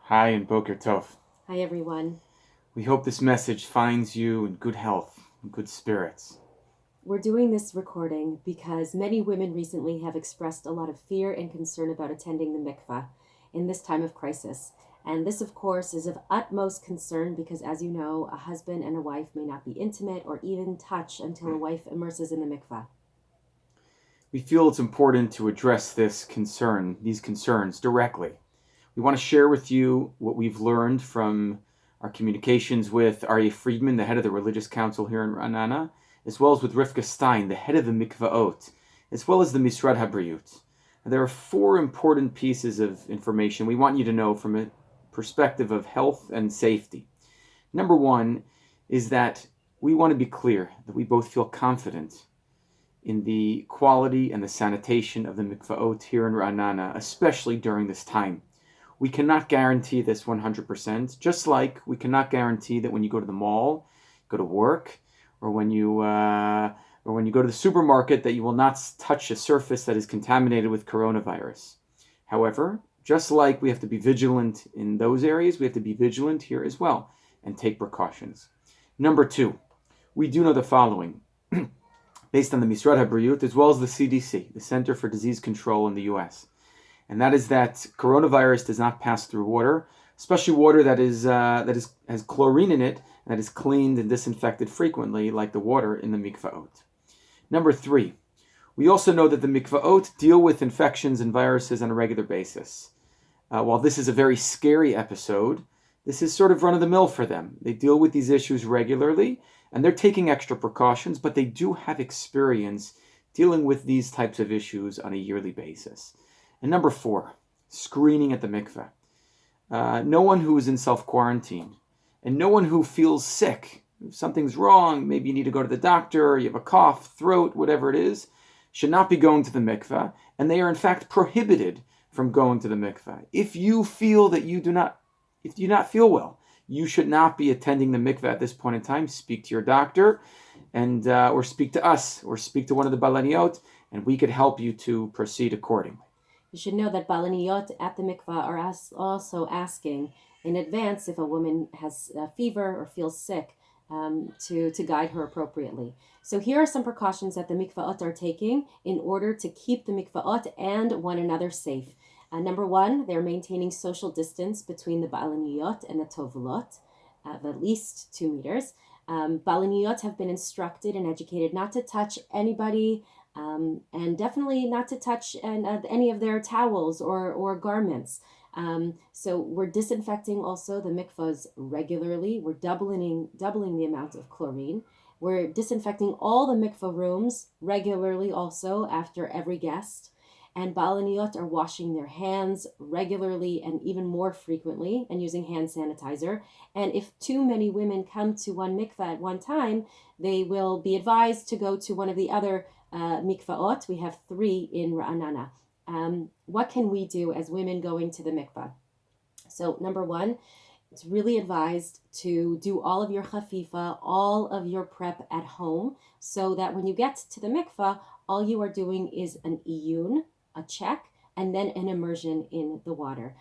Hi and Boker Tov. Hi, everyone. We hope this message finds you in good health and good spirits. We're doing this recording because many women recently have expressed a lot of fear and concern about attending the mikvah in this time of crisis. And this, of course, is of utmost concern because, as you know, a husband and a wife may not be intimate or even touch until a wife immerses in the mikvah. We feel it's important to address these concerns directly. We want to share with you what we've learned from our communications with Aryeh Friedman, the head of the Religious Council here in Raanana, as well as with Rivka Stein, the head of the Mikvaot, as well as the Misrad HaBriyut. There are 4 important pieces of information we want you to know from a perspective of health and safety. Number 1 is that we want to be clear that we both feel confident in the quality and the sanitation of the Mikvaot here in Raanana, especially during this time. We cannot guarantee this 100%, just like we cannot guarantee that when you go to the mall, go to work, or when you go to the supermarket, that you will not touch a surface that is contaminated with coronavirus. However, just like we have to be vigilant in those areas, we have to be vigilant here as well and take precautions. Number 2, we do know the following, based on the Misrad HaBriyut as well as the CDC, the Center for Disease Control in the U.S., and that is that coronavirus does not pass through water, especially water that has chlorine in it and that is cleaned and disinfected frequently, like the water in the mikvaot. Number 3, we also know that the mikvaot deal with infections and viruses on a regular basis. While this is a very scary episode, this is sort of run-of-the-mill for them. They deal with these issues regularly, and they're taking extra precautions, but they do have experience dealing with these types of issues on a yearly basis. And number 4, screening at the mikveh. No one who is in self-quarantine and no one who feels sick, if something's wrong, maybe you need to go to the doctor, you have a cough, throat, whatever it is, should not be going to the mikveh, and they are in fact prohibited from going to the mikveh. If you feel that you do not feel well, you should not be attending the mikveh at this point in time. Speak to your doctor, and or speak to us, or speak to one of the balaniot, and we could help you to proceed accordingly. You should know that balaniyot at the mikvah are also asking in advance if a woman has a fever or feels sick to guide her appropriately. So here are some precautions that the mikvaot are taking in order to keep the mikvaot and one another safe. Number 1, they're maintaining social distance between the balaniyot and the tovlot of at least 2 meters. Balaniyot have been instructed and educated not to touch anybody, and definitely not to touch any of their towels or garments. So we're disinfecting also the mikvahs regularly. We're doubling the amount of chlorine. We're disinfecting all the mikvah rooms regularly also after every guest. And balaniyot are washing their hands regularly and even more frequently and using hand sanitizer. And if too many women come to one mikvah at one time, they will be advised to go to one of the other mikvaot. We have 3 in Raanana. What can we do as women going to the mikvah? So number 1, it's really advised to do all of your chafifa, all of your prep at home, so that when you get to the mikvah, all you are doing is an iyun, a check, and then an immersion in the water.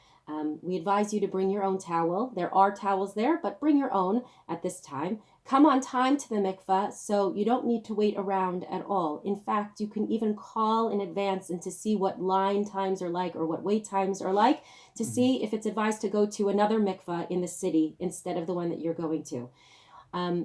We advise you to bring your own towel. There are towels there, but bring your own at this time. Come on time to the mikvah, so you don't need to wait around at all. In fact, you can even call in advance and to see what line times are like or what wait times are like to see if it's advised to go to another mikvah in the city instead of the one that you're going to.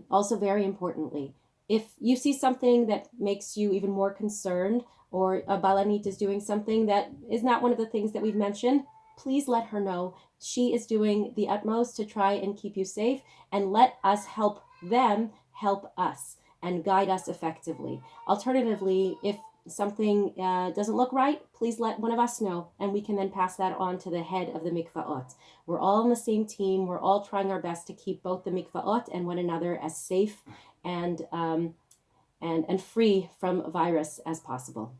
Also, very importantly, if you see something that makes you even more concerned, or a balanit is doing something that is not one of the things that we've mentioned, please let her know. She is doing the utmost to try and keep you safe, and let us help them help us and guide us effectively. Alternatively, if something doesn't look right, please let one of us know, and we can then pass that on to the head of the mikvaot. We're all on the same team. We're all trying our best to keep both the mikvaot and one another as safe and free from virus as possible.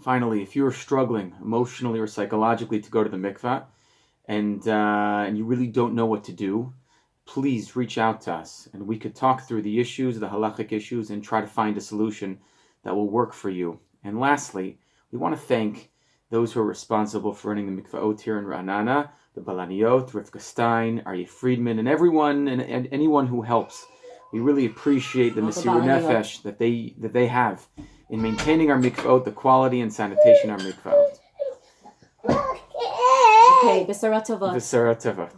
Finally, if you're struggling emotionally or psychologically to go to the mikvah, and you really don't know what to do, please reach out to us, and we could talk through the issues, the halachic issues, and try to find a solution that will work for you. And lastly, we want to thank those who are responsible for running the Mikvaot here in Raanana, the Balaniot, Rivka Stein, Aryeh Friedman, and everyone and anyone who helps. We really appreciate the Mesirut Nefesh that they have in maintaining our Mikvaot, the quality and sanitation of our Mikvaot. Okay, Besarat Tovot. Besarat Tovot.